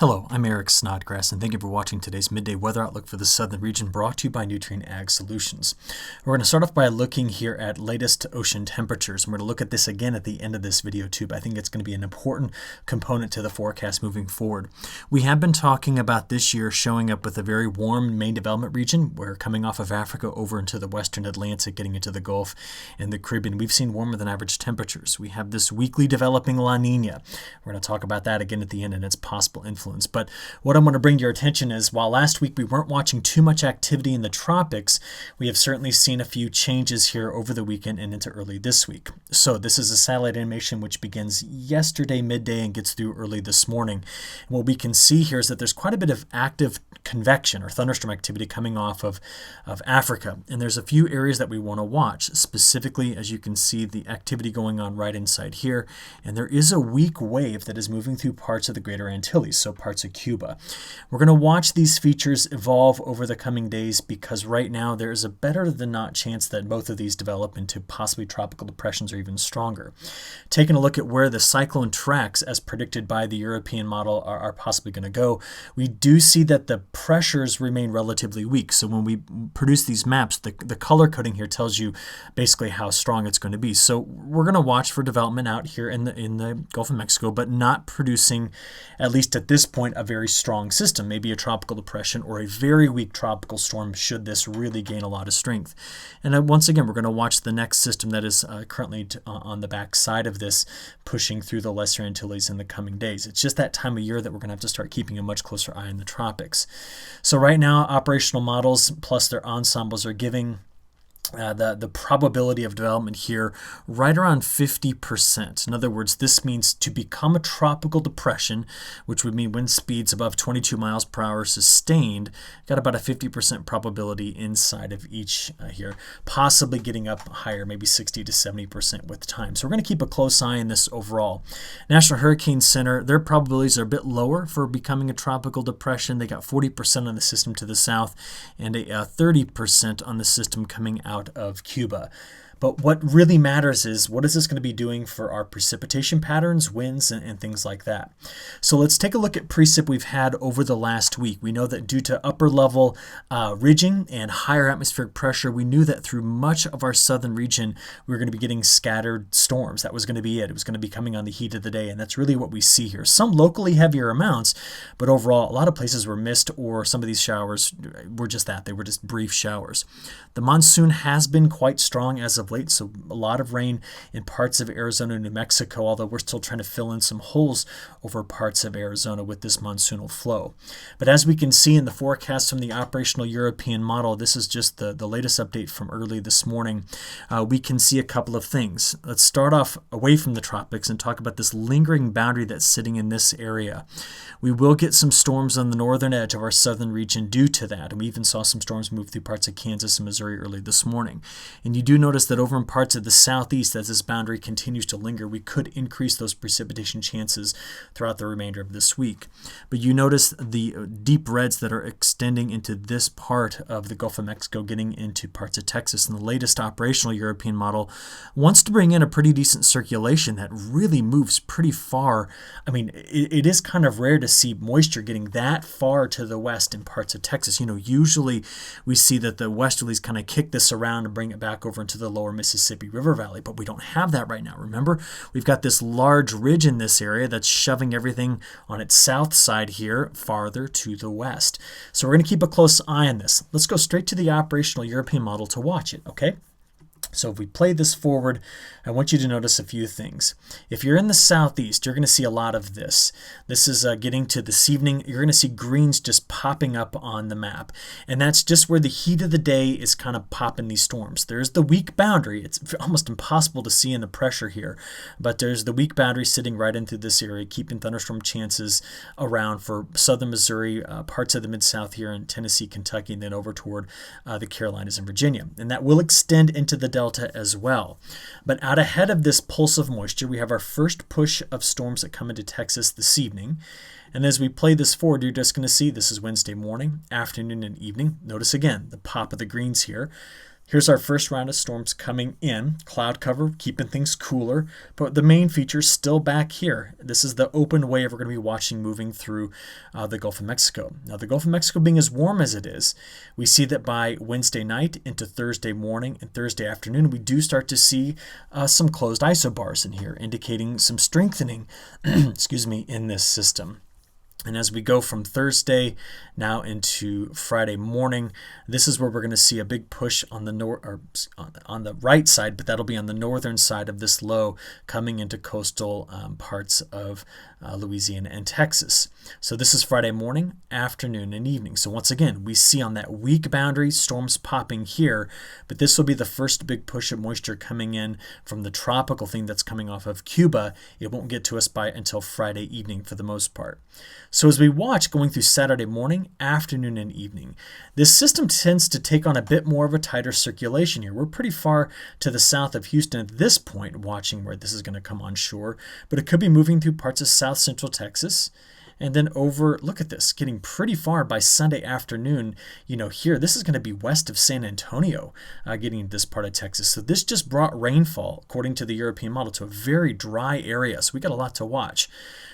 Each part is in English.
Hello, I'm Eric Snodgrass, and thank you for watching today's midday weather outlook for the southern region brought to you by Nutrien Ag Solutions. We're going to start off by looking here at latest ocean temperatures, and we're going to look at this again at the end of this video too, but I think it's going to be an important component to the forecast moving forward. We have been talking about this year showing up with a very warm main development region. We're coming off of Africa over into the western Atlantic, getting into the Gulf and the Caribbean. We've seen warmer than average temperatures. We have this weekly developing La Nina. We're going to talk about that again at the end and its possible influence. But what I'm going to bring to your attention is while last week we weren't watching too much activity in the tropics, we have certainly seen a few changes here over the weekend and into early this week. So this is a satellite animation which begins yesterday midday and gets through early this morning. And what we can see here is that there's quite a bit of active convection or thunderstorm activity coming off of Africa. And there's a few areas that we want to watch. Specifically, as you can see, the activity going on right inside here. And there is a weak wave that is moving through parts of the Greater Antilles, so parts of Cuba. We're going to watch these features evolve over the coming days because right now there is a better than not chance that both of these develop into possibly tropical depressions or even stronger. Taking a look at where the cyclone tracks as predicted by the European model are possibly going to go, we do see that the pressures remain relatively weak. So when we produce these maps, the color coding here tells you basically how strong it's going to be. So we're going to watch for development out here in the Gulf of Mexico, but not producing, at least at this point, a very strong system, maybe a tropical depression or a very weak tropical storm should this really gain a lot of strength. And once again, we're going to watch the next system that is currently on the back side of this pushing through the Lesser Antilles in the coming days. It's just that time of year that we're going to have to start keeping a much closer eye on the tropics. So right now, operational models plus their ensembles are giving the probability of development here right around 50%. In other words, this means to become a tropical depression, which would mean wind speeds above 22 miles per hour sustained, got about a 50% probability inside of each here, possibly getting up higher, maybe 60 to 70% with time. So we're going to keep a close eye on this overall. National Hurricane Center, their probabilities are a bit lower for becoming a tropical depression. They got 40% on the system to the south and a 30% on the system coming out of Cuba. But what really matters is what is this going to be doing for our precipitation patterns, winds, and things like that. So let's take a look at precip we've had over the last week. We know that due to upper level ridging and higher atmospheric pressure, we knew that through much of our southern region, we were going to be getting scattered storms. That was going to be it. It was going to be coming on the heat of the day, and that's really what we see here. Some locally heavier amounts, but overall, a lot of places were missed, or some of these showers were just that. They were just brief showers. The monsoon has been quite strong as of late, so a lot of rain in parts of Arizona and New Mexico, although we're still trying to fill in some holes over parts of Arizona with this monsoonal flow. But as we can see in the forecast from the operational European model, this is just the latest update from early this morning, we can see a couple of things. Let's start off away from the tropics and talk about this lingering boundary that's sitting in this area. We will get some storms on the northern edge of our southern region due to that, and we even saw some storms move through parts of Kansas and Missouri early this morning. And you do notice that over in parts of the southeast, as this boundary continues to linger, we could increase those precipitation chances throughout the remainder of this week. But you notice the deep reds that are extending into this part of the Gulf of Mexico, getting into parts of Texas. And the latest operational European model wants to bring in a pretty decent circulation that really moves pretty far. I mean, it is kind of rare to see moisture getting that far to the west in parts of Texas. You know, usually we see that the westerlies kind of kick this around and bring it back over into the lower Mississippi River Valley, but we don't have that right now. Remember, we've got this large ridge in this area that's shoving everything on its south side here farther to the west. So we're going to keep a close eye on this. Let's go straight to the operational European model to watch it, okay? So if we play this forward, I want you to notice a few things. If you're in the southeast, you're going to see a lot of this. This is getting to this evening. You're going to see greens just popping up on the map. And that's just where the heat of the day is kind of popping these storms. There's the weak boundary. It's almost impossible to see in the pressure here. But there's the weak boundary sitting right into this area, keeping thunderstorm chances around for southern Missouri, parts of the Mid-South here in Tennessee, Kentucky, and then over toward the Carolinas and Virginia. And that will extend into the Delta as well. But out ahead of this pulse of moisture, we have our first push of storms that come into Texas this evening. And as we play this forward, you're just going to see this is Wednesday morning, afternoon, and evening. Notice again the pop of the greens here. Here's our first round of storms coming in. Cloud cover, keeping things cooler, but the main feature still back here. This is the open wave we're going to be watching moving through the Gulf of Mexico. Now, the Gulf of Mexico being as warm as it is, we see that by Wednesday night into Thursday morning and Thursday afternoon, we do start to see some closed isobars in here, indicating some strengthening, excuse me, in this system. And as we go from Thursday now into Friday morning, this is where we're going to see a big push on the on the right side, but that'll be on the northern side of this low coming into coastal parts of Louisiana and Texas. So this is Friday morning, afternoon, and evening. So once again, we see on that weak boundary storms popping here, but this will be the first big push of moisture coming in from the tropical thing that's coming off of Cuba. It won't get to us until Friday evening for the most part. So as we watch going through Saturday morning, afternoon, and evening, this system tends to take on a bit more of a tighter circulation here. We're pretty far to the south of Houston at this point, watching where this is going to come on shore, but it could be moving through parts of south central Texas. And then over, look at this, getting pretty far by Sunday afternoon. Here, this is going to be west of San Antonio, getting this part of Texas. So this just brought rainfall, according to the European model, to a very dry area. So we got a lot to watch.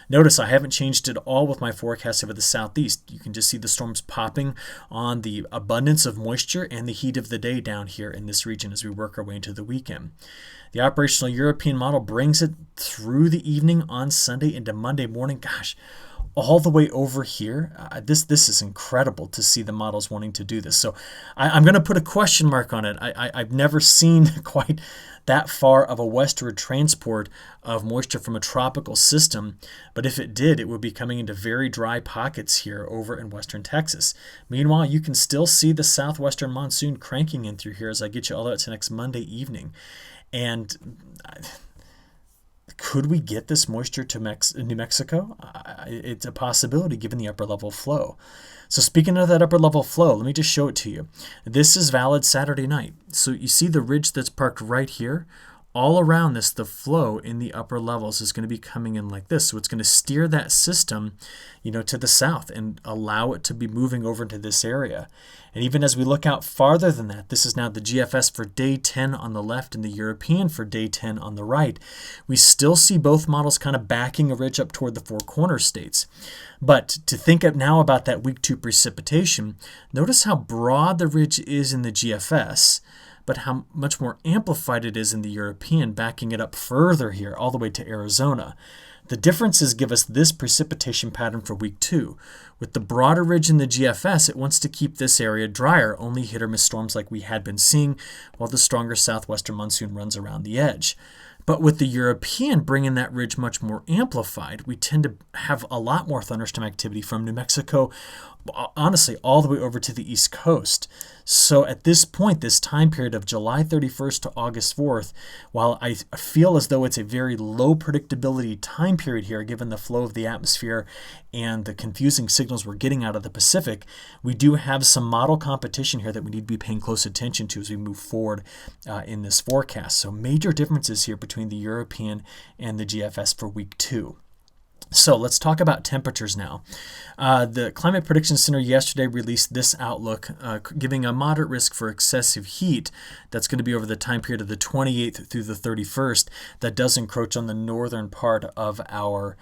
Notice I haven't changed at all with my forecast over the southeast. You can just see the storms popping on the abundance of moisture and the heat of the day down here in this region as we work our way into the weekend. The operational European model brings it through the evening on Sunday into Monday morning. Gosh, all the way over here. This is incredible to see the models wanting to do this. So I'm going to put a question mark on it. I've never seen quite that far of a westward transport of moisture from a tropical system, but if it did, it would be coming into very dry pockets here over in western Texas. Meanwhile, you can still see the southwestern monsoon cranking in through here as I get you all the way to next Monday evening. And could we get this moisture to New Mexico? It's a possibility given the upper level flow. So speaking of that upper level flow, let me just show it to you. This is valid Saturday night. So you see the ridge that's parked right here? All around this, the flow in the upper levels is going to be coming in like this. So it's going to steer that system, to the south and allow it to be moving over into this area. And even as we look out farther than that, this is now the GFS for day 10 on the left and the European for day 10 on the right. We still see both models kind of backing a ridge up toward the Four Corners states. But to think of now about that week 2 precipitation, notice how broad the ridge is in the GFS, but how much more amplified it is in the European, backing it up further here, all the way to Arizona. The differences give us this precipitation pattern for week 2. With the broader ridge in the GFS, it wants to keep this area drier, only hit or miss storms like we had been seeing, while the stronger southwestern monsoon runs around the edge. But with the European bringing that ridge much more amplified, we tend to have a lot more thunderstorm activity from New Mexico, honestly, all the way over to the East Coast. So at this point, this time period of July 31st to August 4th, while I feel as though it's a very low predictability time period here, given the flow of the atmosphere and the confusing signals we're getting out of the Pacific, we do have some model competition here that we need to be paying close attention to as we move forward in this forecast. So major differences here between the European and the GFS for week 2. So let's talk about temperatures now. The Climate Prediction Center yesterday released this outlook, giving a moderate risk for excessive heat that's going to be over the time period of the 28th through the 31st that does encroach on the northern part of our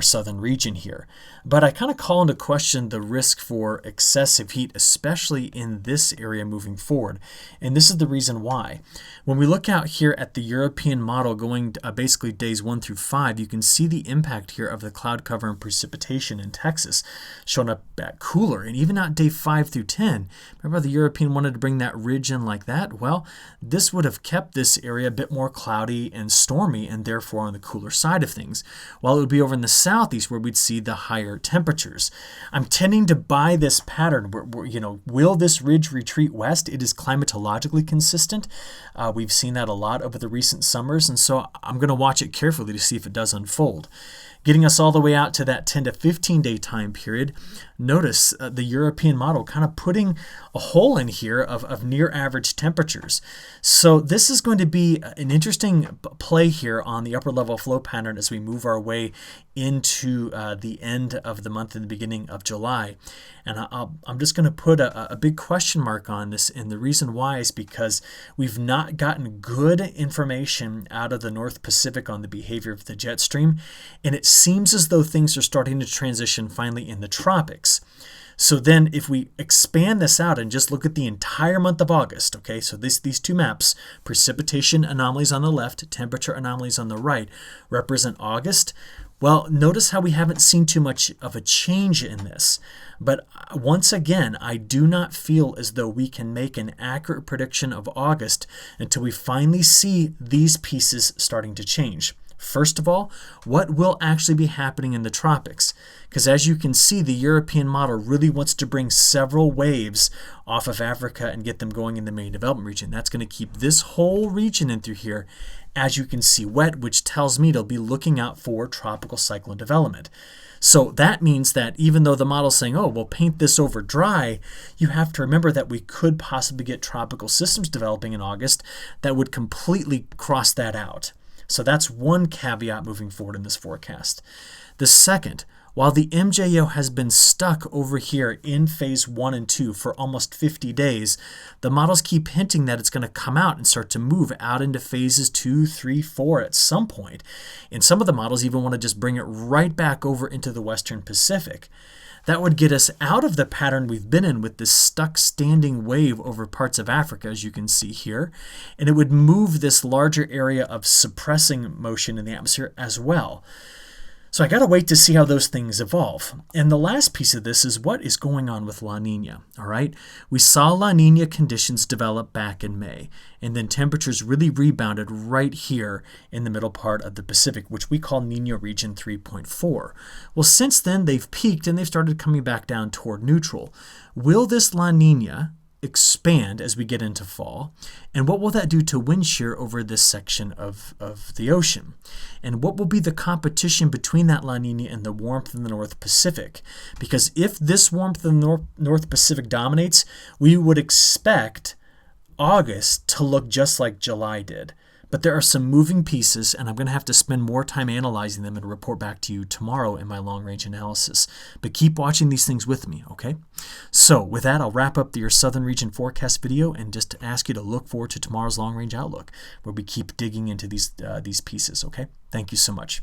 southern region here. But I kind of call into question the risk for excessive heat, especially in this area moving forward. And this is the reason why. When we look out here at the European model going basically days 1 through 5, you can see the impact here of the cloud cover and precipitation in Texas showing up at cooler. And even out day 5 through 10, remember the European wanted to bring that ridge in like that? Well, this would have kept this area a bit more cloudy and stormy and therefore on the cooler side of things, while it would be over in the southeast where we'd see the higher temperatures. I'm tending to buy this pattern where will this ridge retreat west? It is climatologically consistent. We've seen that a lot over the recent summers, and so I'm going to watch it carefully to see if it does unfold. Getting us all the way out to that 10 to 15 day time period, notice the European model kind of putting a hole in here of near average temperatures. So this is going to be an interesting play here on the upper level flow pattern as we move our way into the end of the month and the beginning of July. And I'm just going to put a big question mark on this, and the reason why is because we've not gotten good information out of the North Pacific on the behavior of the jet stream, and it seems as though things are starting to transition finally in the tropics. So then if we expand this out and just look at the entire month of August, okay, so these two maps, precipitation anomalies on the left, temperature anomalies on the right, represent August. Well, notice how we haven't seen too much of a change in this. But once again, I do not feel as though we can make an accurate prediction of August until we finally see these pieces starting to change. First of all, what will actually be happening in the tropics? Because as you can see, the European model really wants to bring several waves off of Africa and get them going in the main development region. That's going to keep this whole region in through here, as you can see, wet, which tells me they'll be looking out for tropical cyclone development. So that means that even though the model's saying, oh, we'll paint this over dry, you have to remember that we could possibly get tropical systems developing in August that would completely cross that out. So that's one caveat moving forward in this forecast. The second, while the MJO has been stuck over here in phase 1 and 2 for almost 50 days, the models keep hinting that it's going to come out and start to move out into phases 2, 3, 4 at some point. And some of the models even want to just bring it right back over into the Western Pacific. That would get us out of the pattern we've been in with this stuck standing wave over parts of Africa, as you can see here, and it would move this larger area of suppressing motion in the atmosphere as well. So I got to wait to see how those things evolve. And the last piece of this is what is going on with La Nina, all right? We saw La Nina conditions develop back in May, and then temperatures really rebounded right here in the middle part of the Pacific, which we call Nino Region 3.4. Well, since then, they've peaked and they've started coming back down toward neutral. Will this La Nina expand as we get into fall, and what will that do to wind shear over this section of the ocean? And what will be the competition between that La Nina and the warmth in the North Pacific? Because if this warmth in the North Pacific dominates, we would expect August to look just like July did. But there are some moving pieces, and I'm going to have to spend more time analyzing them and report back to you tomorrow in my long-range analysis. But keep watching these things with me, okay? So with that, I'll wrap up your Southern Region forecast video and just ask you to look forward to tomorrow's long-range outlook, where we keep digging into these pieces, okay? Thank you so much.